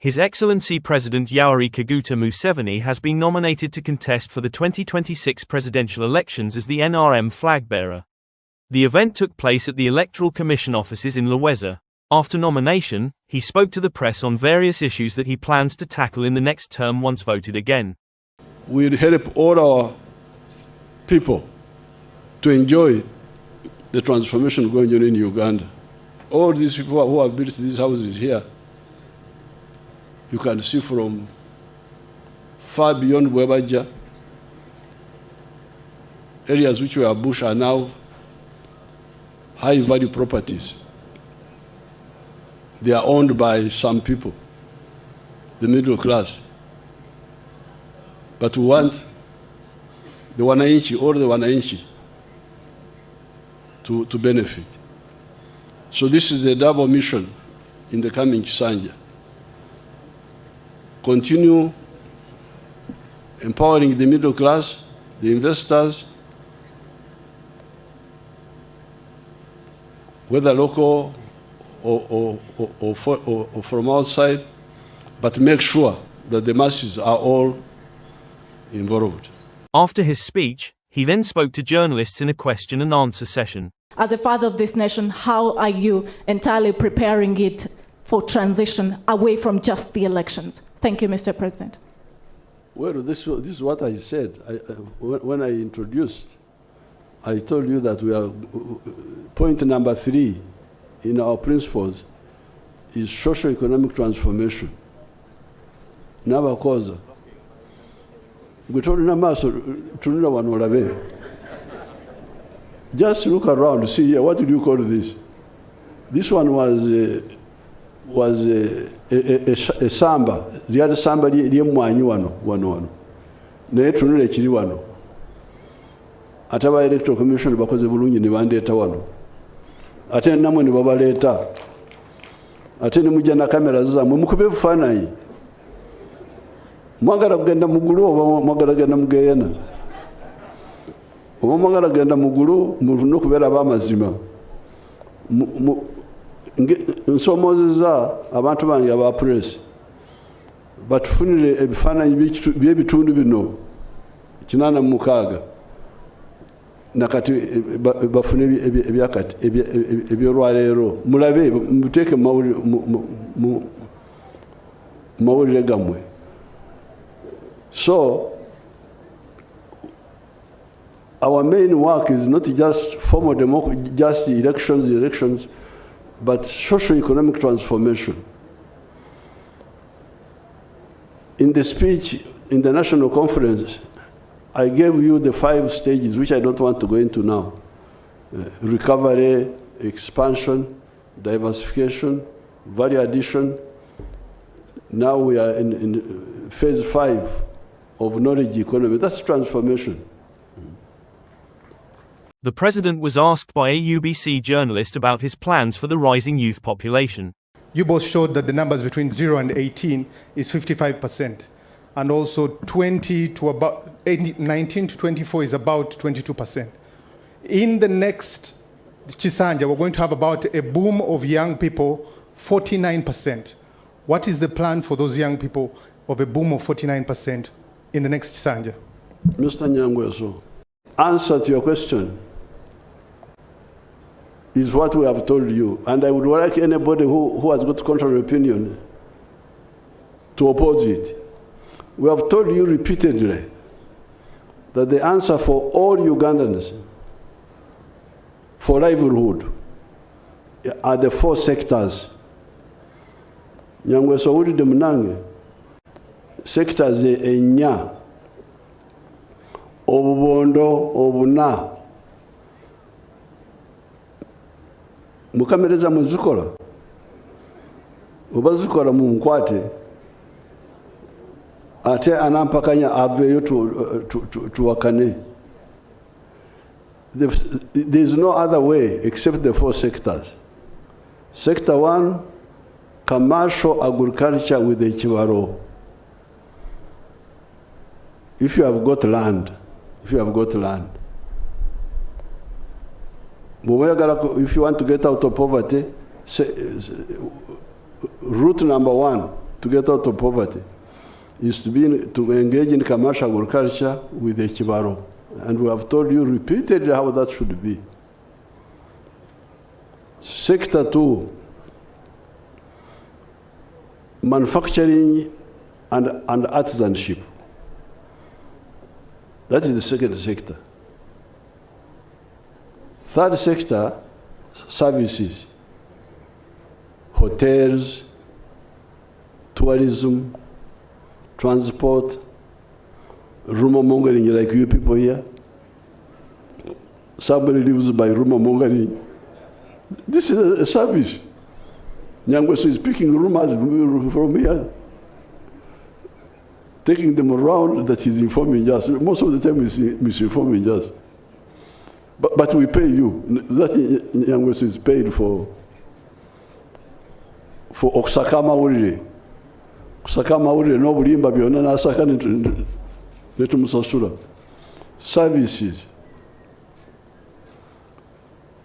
His Excellency President Yoweri Kaguta Museveni has been nominated to contest for the 2026 presidential elections as the NRM flag bearer. The event took place at the Electoral Commission offices in Loweza. After nomination, he spoke to the press on various issues that he plans to tackle in the next term once voted again. We'll help all our people to enjoy the transformation going on in Uganda. All these people who have built these houses here, you can see from far beyond Bwebaja, areas which were bush are now high-value properties. They are owned by some people, the middle class. But we want the wananchi, all the wananchi, to benefit. So this is the double mission in the coming Kisanja. Continue empowering the middle class, the investors, whether local or from outside, but make sure that the masses are all involved. After his speech, he then spoke to journalists in a question and answer session. As a father of this nation, how are you entirely preparing it for transition away from just the elections? Thank you, Mr. President. Well, this is what I said. When I introduced, I told you that we are, point number 3 in our principles is socio-economic transformation. Never cause. Just look around, see here, what do you call this? This one was a samba. The other samba lyemwanyi wano. Naye tunule kiri wano. Ate aba Electoral Commission bakoze bulungi ne bandeeta wano. Ate namwe ne babaleeta. Ate ne mujja na kamera zammwe mukube bufaananyi. Mwagala kugenda mu ggulu oba mwagala kugenda mu Geyeena? Oba mwagala kugenda mu ggulu mulina okubeera ab'amazima. Nsomoozezza abantu bange aba press batufunire ebifaananyi by'ebitundu bino 86 nakati bafune ebyolwaleero mulabe muteeke mu mawulire gammwe. So our main work is not just formal democracy, just elections, but socio-economic transformation. In the speech in the national conference, I gave you the 5 stages, which I don't want to go into now. Recovery, expansion, diversification, value addition. Now we are in phase 5 of knowledge economy. That's transformation. The president was asked by a UBC journalist about his plans for the rising youth population. You both showed that the numbers between 0 and 18 is 55%, and also 19 to 24 is about 22%. In the next Chisanja, we're going to have about a boom of young people, 49%. What is the plan for those young people of a boom of 49% in the next Chisanja? Mr. Nyangweso, answer to your question is what we have told you. And I would like anybody who has got contrary opinion to oppose it. We have told you repeatedly that the answer for all Ugandans for livelihood are the 4 sectors. Nyangweso wulidde munange sectors ennya: obubondo, obuna. Mukamereza muzikola oba zikola mu nkwate ate anampakanya aveyo tuwakane. There is no other way except the 4 sectors. Sector 1, commercial agriculture with the Chivaro. If you have got land, if you want to get out of poverty, route number 1 to get out of poverty is to engage in commercial agriculture with the Chibaro. And we have told you repeatedly how that should be. Sector 2, manufacturing and artisanship. That is the second sector. Third sector, services, hotels, tourism, transport, rumor mongering like you people here. Somebody lives by rumor mongering. This is a service. Nyangweso is picking rumors from here, taking them around that he's informing us. Most of the time he's misinforming us. But we pay you. That Nyangweso is paid for Oksakama Uri. Oksakama Uri, no Bulimba Biona Nasakan Netumusasura. Services.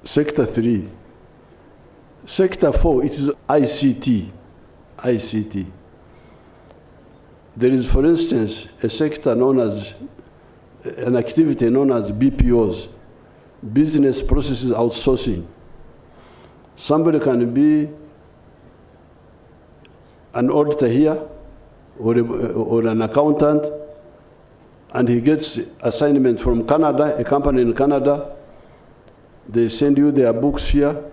Sector 3. Sector 4, it is ICT. ICT. There is, for instance, a sector known as, an activity known as BPOs, business processes outsourcing. Somebody can be an auditor here or an accountant, and he gets assignment from Canada, a company in Canada. They send you their books here.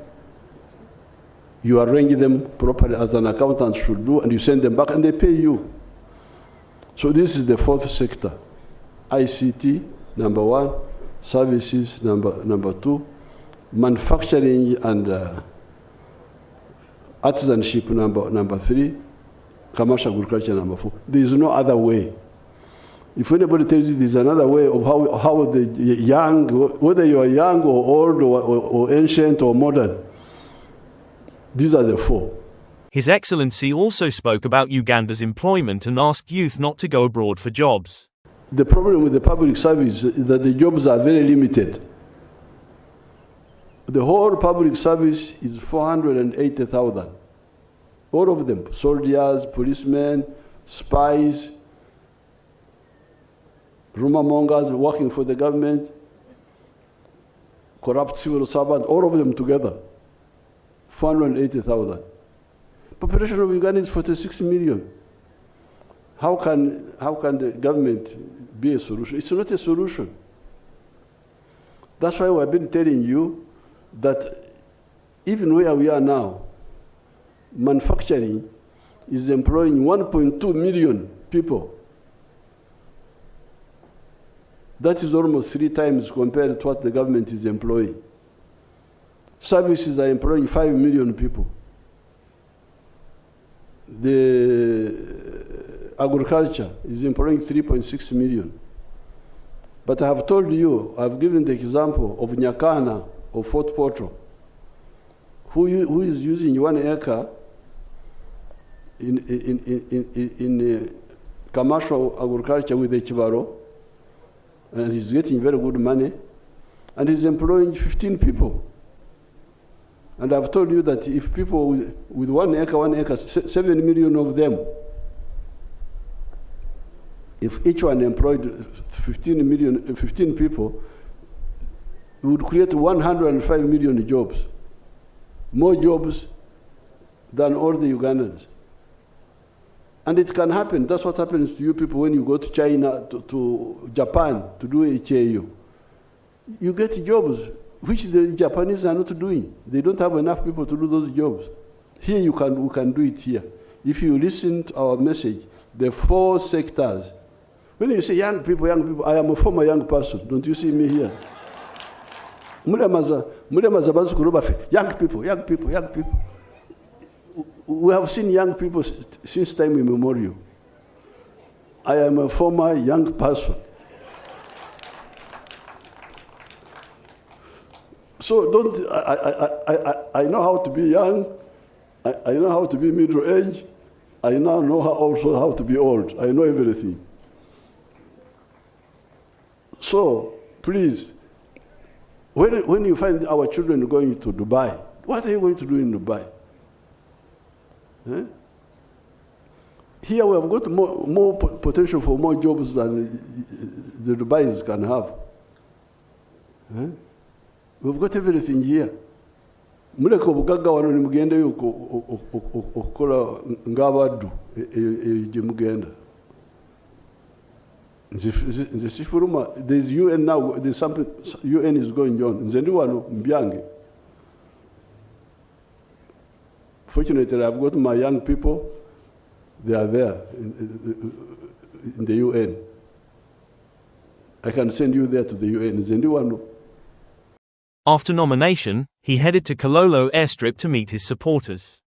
You arrange them properly as an accountant should do, and you send them back, and they pay you. So this is the fourth sector. ICT, number 1, services, number 2, manufacturing and artisanship, number 3, commercial agriculture, number 4. There is no other way. If anybody tells you there's another way of how the young, whether you are young or old or ancient or modern, these are the 4. His Excellency also spoke about Uganda's employment and asked youth not to go abroad for jobs. The problem with the public service is that the jobs are very limited. The whole public service is 480,000. All of them, soldiers, policemen, spies, rumor mongers working for the government, corrupt civil servants, all of them together. 480,000. Population of Uganda is 46 million. How can the government be a solution? It's not a solution. That's why we've been telling you that even where we are now, manufacturing is employing 1.2 million people. That is almost 3 times compared to what the government is employing. Services are employing 5 million people. The agriculture is employing 3.6 million. But I have told you, I've given the example of Nyakana of Fort Portal, who is using 1 acre in commercial agriculture with the Chibaro, and he's getting very good money, and he's employing 15 people. And I've told you that if people with 1 acre, 7 million of them, if each one employed 15 people, we would create 105 million jobs. More jobs than all the Ugandans. And it can happen. That's what happens to you people when you go to China, to Japan, to do HAU. You get jobs which the Japanese are not doing. They don't have enough people to do those jobs. Here we can do it here. If you listen to our message, the 4 sectors. When you say young people, I am a former young person. Don't you see me here? Young people. We have seen young people since time immemorial. I am a former young person. So I know how to be young. I know how to be middle age. I now know also how to be old. I know everything. So please, when you find our children going to Dubai, what are you going to do in Dubai? Here we have got more potential for more jobs than the Dubais can have. Eh? We've got everything here. Muleke obugagga wano ne mugendeyo okukola ng'abaddu gye mugenda. Nze sifuluma. There's UN now. There's something UN is going on. Nze ndi wano mbyange. Fortunately, I've got my young people. They are there in the UN. I can send you there to the UN. Nze ndi wano. After nomination, he headed to Kololo airstrip to meet his supporters.